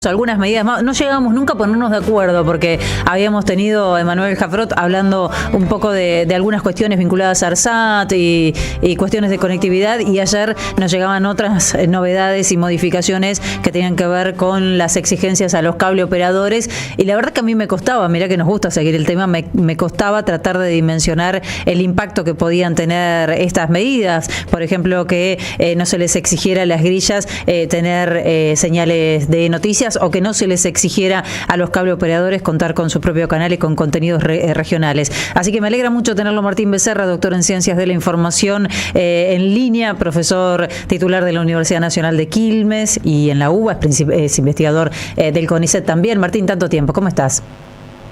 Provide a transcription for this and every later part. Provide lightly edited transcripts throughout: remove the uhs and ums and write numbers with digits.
Algunas medidas más, no llegamos nunca a ponernos de acuerdo porque habíamos tenido a Emanuel Jafrot hablando un poco de algunas cuestiones vinculadas a ARSAT y cuestiones de conectividad, y ayer nos llegaban otras novedades y modificaciones que tenían que ver con las exigencias a los cable operadores, y la verdad que a mí me costaba, mirá que nos gusta seguir el tema, me costaba tratar de dimensionar el impacto que podían tener estas medidas. Por ejemplo, que no se les exigiera a las grillas tener señales de noticias, o que no se les exigiera a los cable operadores contar con su propio canal y con contenidos regionales. Así que me alegra mucho tenerlo Martín Becerra, doctor en Ciencias de la Información en línea, profesor titular de la Universidad Nacional de Quilmes y en la UBA, es investigador del CONICET también. Martín, tanto tiempo, ¿cómo estás?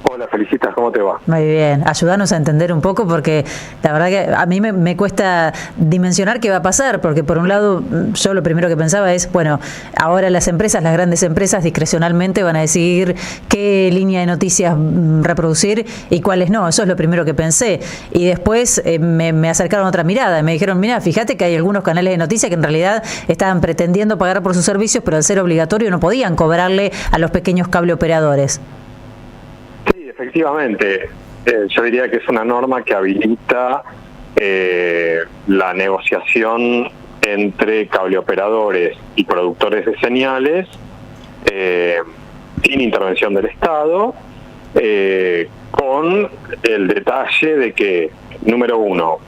Hola, Felicitas, ¿cómo te va? Muy bien, ayúdanos a entender un poco, porque la verdad que a mí me cuesta dimensionar qué va a pasar, porque por un lado yo lo primero que pensaba es, bueno, ahora las empresas, las grandes empresas discrecionalmente van a decidir qué línea de noticias reproducir y cuáles no, eso es lo primero que pensé, y después me acercaron otra mirada y me dijeron, mira, fíjate que hay algunos canales de noticias que en realidad estaban pretendiendo pagar por sus servicios, pero al ser obligatorio no podían cobrarle a los pequeños cable operadores. Efectivamente, yo diría que es una norma que habilita la negociación entre cableoperadores y productores de señales sin intervención del Estado, con el detalle de que, número uno,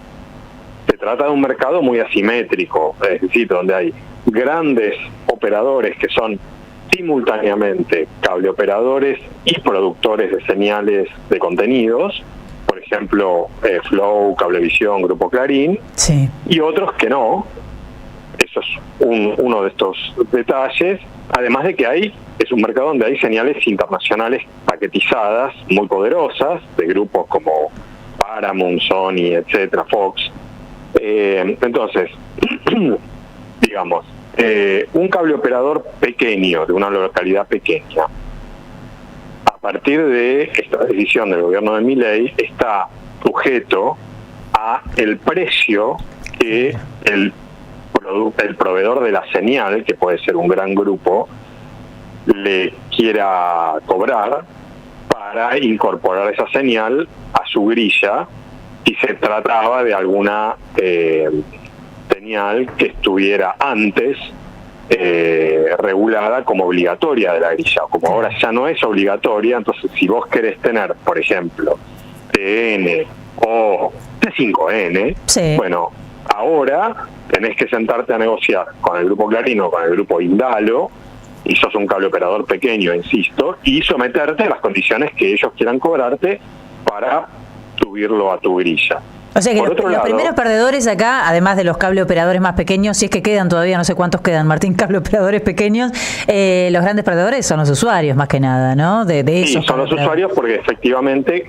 se trata de un mercado muy asimétrico, es decir, donde hay grandes operadores que son simultáneamente cableoperadores y productores de señales de contenidos, por ejemplo, Flow, Cablevisión, Grupo Clarín, sí, y otros que no. Eso es uno de estos detalles, además de que es un mercado donde hay señales internacionales paquetizadas, muy poderosas, de grupos como Paramount, Sony, etcétera, Fox. Entonces, digamos, un cableoperador pequeño, de una localidad pequeña, a partir de esta decisión del gobierno de Milei, está sujeto a el precio que el proveedor de la señal, que puede ser un gran grupo, le quiera cobrar para incorporar esa señal a su grilla, si se trataba de alguna señal que estuviera antes regulada como obligatoria de la grilla. Como ahora ya no es obligatoria, entonces si vos querés tener, por ejemplo, TN o T5N, sí, bueno, ahora tenés que sentarte a negociar con el Grupo Clarín o con el Grupo Indalo, y sos un cableoperador pequeño, insisto, y someterte a las condiciones que ellos quieran cobrarte para subirlo a tu grilla. O sea que los primeros perdedores acá, además de los cable operadores más pequeños, si es que quedan todavía, no sé cuántos quedan, Martín, cable operadores pequeños, los grandes perdedores son los usuarios más que nada, ¿no? De esos sí, son los usuarios, porque efectivamente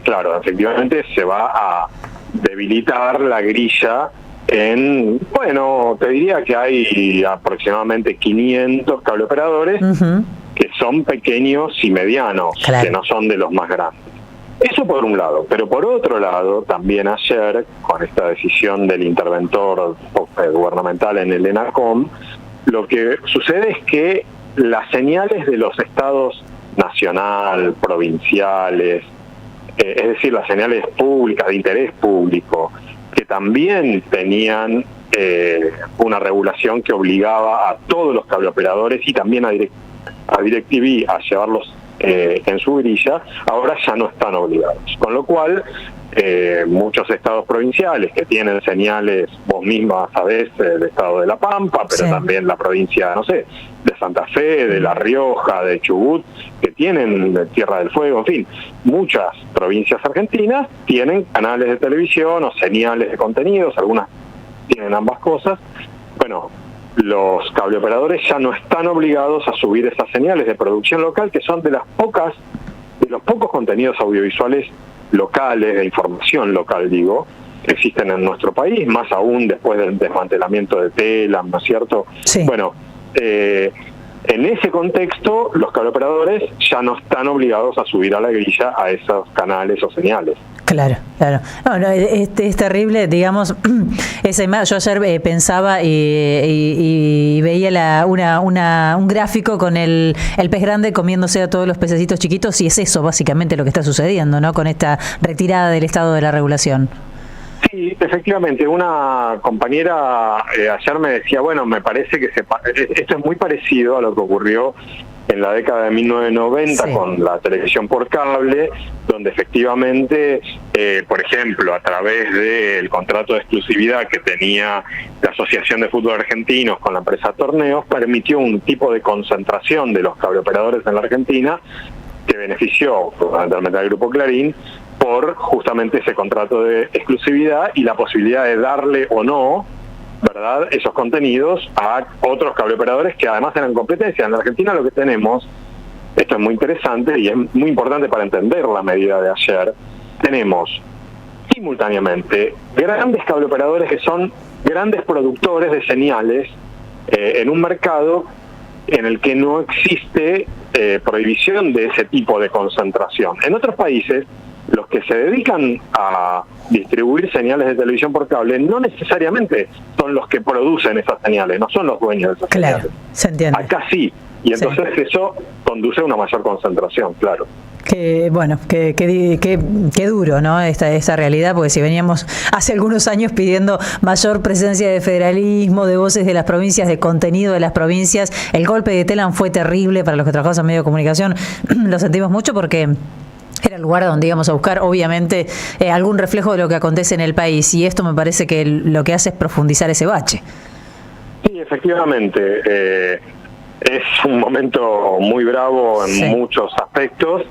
se va a debilitar la grilla en, bueno, te diría que hay aproximadamente 500 cable operadores que son pequeños y medianos, claro, que no son de los más grandes. Eso por un lado, pero por otro lado, también ayer, con esta decisión del interventor gubernamental en el ENACOM, lo que sucede es que las señales de los estados nacional, provinciales, es decir, las señales públicas de interés público, que también tenían una regulación que obligaba a todos los cableoperadores y también a DirecTV a llevarlos en su grilla, ahora ya no están obligados. Con lo cual, muchos estados provinciales que tienen señales, vos misma sabés, el estado de La Pampa, pero sí, también la provincia, no sé, de Santa Fe, de La Rioja, de Chubut, que tienen de Tierra del Fuego, en fin, muchas provincias argentinas tienen canales de televisión o señales de contenidos, algunas tienen ambas cosas. Bueno, los cableoperadores ya no están obligados a subir esas señales de producción local, que son de los pocos contenidos audiovisuales locales, de información local, digo, que existen en nuestro país, más aún después del desmantelamiento de Telam, ¿no es cierto? Sí. Bueno, En ese contexto, los cableoperadores ya no están obligados a subir a la grilla a esos canales o señales. Claro, claro. No, es terrible, digamos, esa imagen. Yo ayer pensaba y veía un gráfico con el pez grande comiéndose a todos los pececitos chiquitos, y es eso básicamente lo que está sucediendo, ¿no? Con esta retirada del estado de la regulación. Sí, efectivamente. Una compañera ayer me decía, bueno, me parece que esto es muy parecido a lo que ocurrió en la década de 1990 sí, con la televisión por cable, donde efectivamente, por ejemplo, a través del contrato de exclusividad que tenía la Asociación de Fútbol Argentinos con la empresa Torneos, permitió un tipo de concentración de los cableoperadores en la Argentina que benefició fundamentalmente al Grupo Clarín por justamente ese contrato de exclusividad y la posibilidad de darle o no, ¿verdad?, esos contenidos a otros cableoperadores que además eran competencia. En la Argentina lo que tenemos, esto es muy interesante y es muy importante para entender la medida de ayer, tenemos simultáneamente grandes cableoperadores que son grandes productores de señales en un mercado en el que no existe prohibición de ese tipo de concentración. En otros países, los que se dedican a distribuir señales de televisión por cable no necesariamente son los que producen esas señales, no son los dueños de esas señales. Se entiende. Acá sí, y entonces sí, eso conduce a una mayor concentración, claro. Qué duro, ¿no? Esta realidad, porque si veníamos hace algunos años pidiendo mayor presencia de federalismo, de voces de las provincias, de contenido de las provincias, el golpe de Telam fue terrible para los que trabajamos en medio de comunicación. Lo sentimos mucho porque era el lugar donde íbamos a buscar, obviamente, algún reflejo de lo que acontece en el país, y esto me parece que lo que hace es profundizar ese bache. Sí, efectivamente. Es un momento muy bravo en sí, muchos aspectos,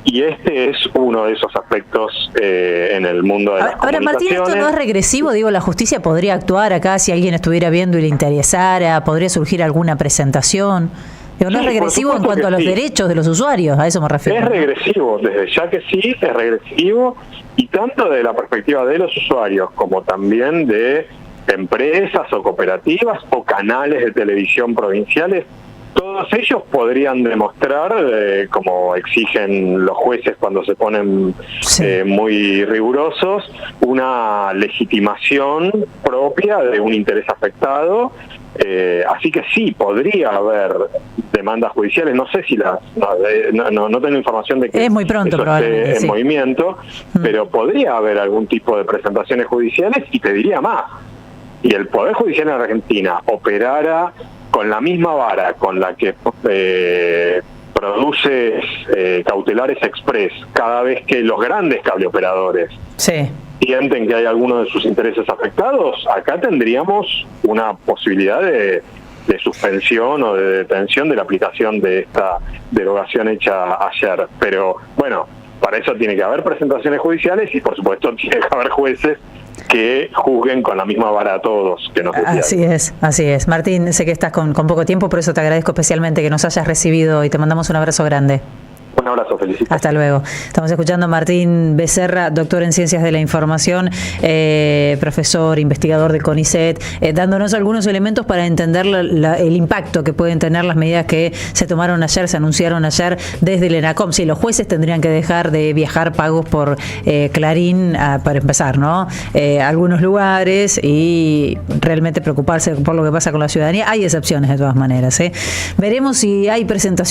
y este es uno de esos aspectos en el mundo de las Ahora, Martín, ¿esto no es regresivo? Digo, la justicia podría actuar acá si alguien estuviera viendo y le interesara, podría surgir alguna presentación. Digo, ¿no es regresivo en cuanto a los derechos de los usuarios? A eso me refiero. Es regresivo, desde ya que sí, es regresivo, y tanto de la perspectiva de los usuarios como también de empresas o cooperativas o canales de televisión provinciales. Todos ellos podrían demostrar, como exigen los jueces cuando se ponen muy rigurosos, una legitimación propia de un interés afectado. Así que sí, podría haber demandas judiciales. No sé si no tengo información de que es muy pronto, eso probablemente, esté en movimiento, pero podría haber algún tipo de presentaciones judiciales, y te diría más. Y el Poder Judicial en Argentina operara con la misma vara con la que produce cautelares express cada vez que los grandes cableoperadores sienten que hay alguno de sus intereses afectados, acá tendríamos una posibilidad de suspensión o de detención de la aplicación de esta derogación hecha ayer. Pero bueno, para eso tiene que haber presentaciones judiciales y por supuesto tiene que haber jueces que juzguen con la misma vara a todos. Que nos así es. Martín, sé que estás con poco tiempo, por eso te agradezco especialmente que nos hayas recibido y te mandamos un abrazo grande. Un abrazo, felicitaciones. Hasta luego. Estamos escuchando a Martín Becerra, doctor en Ciencias de la Información, profesor, investigador de CONICET, dándonos algunos elementos para entender el impacto que pueden tener las medidas que se tomaron ayer, se anunciaron ayer desde el ENACOM. Sí, los jueces tendrían que dejar de viajar pagos por Clarín, para empezar, ¿no? Algunos lugares, y realmente preocuparse por lo que pasa con la ciudadanía. Hay excepciones de todas maneras, Veremos si hay presentación